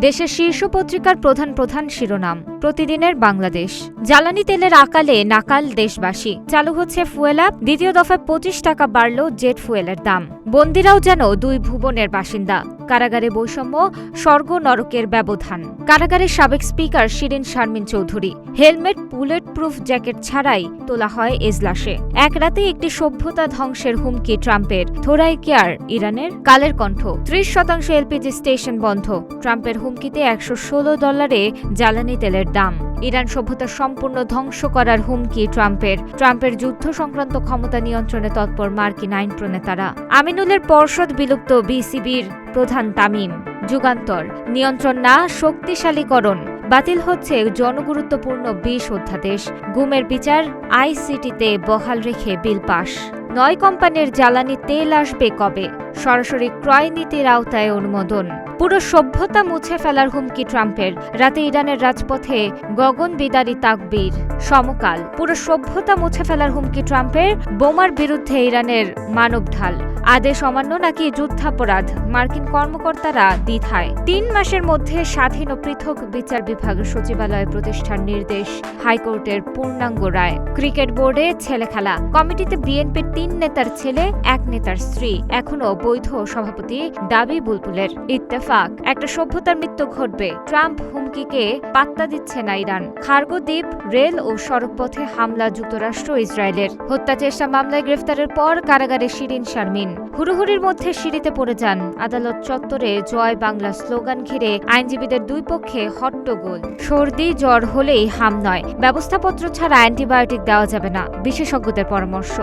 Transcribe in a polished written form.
দেশের শীর্ষ পত্রিকার প্রধান শিরোনাম। প্রতিদিনের বাংলাদেশ। জ্বালানি তেলের আকালে নাকাল দেশবাসী। চালু হচ্ছে ফুয়েল অ্যাপ। দ্বিতীয় দফায় 25 টাকা বাড়ল জেট ফুয়েলের দাম। বন্দীরাও যেন দুই ভুবনের বাসিন্দা। কারাগারে বৈষম্য, স্বর্গ নরকের ব্যবধান। কারাগারের সাবেক speaker Shirin Sharmin Chowdhury. Helmet, bullet proof jacket ছাড়াই তোলা হয় এজলাসে। এক রাতে একটি সভ্যতা ধ্বংসের হুমকি ট্রাম্পের। থোড়াই কেয়ার ইরানের। কালের কণ্ঠ। 30% এলপিজি স্টেশন বন্ধ। ট্রাম্পের হুমকিতে $116 জ্বালানি তেলের দাম। ইরান সভ্যতা সম্পূর্ণ ধ্বংস করার হুমকি ট্রাম্পের যুদ্ধ সংক্রান্ত ক্ষমতা নিয়ন্ত্রণে তৎপর মার্কিন আইন প্রণেতারা। আমিনুলের পর্ষদ বিলুপ্ত, বিসিবির প্রধান তামিম। যুগান্তর। নিয়ন্ত্রণ না, শক্তিশালীকরণ। বাতিল হচ্ছে জনগুরুত্বপূর্ণ 20 অধ্যাদেশ। গুমের বিচার আইসিটিতে বহাল রেখে বিল পাশ। 9 কোম্পানির জ্বালানি তেল আসবে কবে? সরাসরি ক্রয় নীতির আওতায় অনুমোদন। পুরো সভ্যতা মুছে ফেলার হুমকি ট্রাম্পের। রাতে ইরানের রাজপথে গগনবিদারী তাকবীর। সমকাল। পুরো সভ্যতা মুছে ফেলার হুমকি ট্রাম্পের। বোমার বিরুদ্ধে ইরানের মানব ঢাল। আদেশ অমান্য নাকি যুদ্ধাপরাধ? মার্কিন কর্মকর্তারা দ্বিধায়। 3 মাসের মধ্যে স্বাধীন ও পৃথক বিচার বিভাগ সচিবালয় প্রতিষ্ঠার নির্দেশ হাইকোর্টের পূর্ণাঙ্গ রায়। ক্রিকেট বোর্ডে ছেলে খেলা। কমিটিতে বিএনপির 3 নেতার ছেলে, 1 নেতার স্ত্রী। এখনো বৈধ সভাপতি দাবি বুলবুলের। ইত্তেফাক। একটা সভ্যতার মৃত্যু ঘটবে। ট্রাম্প হুমকিকে পাত্তা দিচ্ছে না ইরান। খার্গো দ্বীপ, রেল ও সড়কপথে হামলা যুক্তরাষ্ট্র ইসরায়েলের। হত্যা চেষ্টা মামলায় গ্রেফতারের পর কারাগারে শিরিন শারমিন। হুড়োহুড়ির মধ্যে সিঁড়িতে পড়ে যান। আদালত চত্বরে জয় বাংলা স্লোগান ঘিরে আইনজীবীদের দুই পক্ষে হট্টগোল। সর্দি জ্বর হলেই হাম নয়, ব্যবস্থাপত্র ছাড়া অ্যান্টিবায়োটিক দেওয়া যাবে না, বিশেষজ্ঞদের পরামর্শ।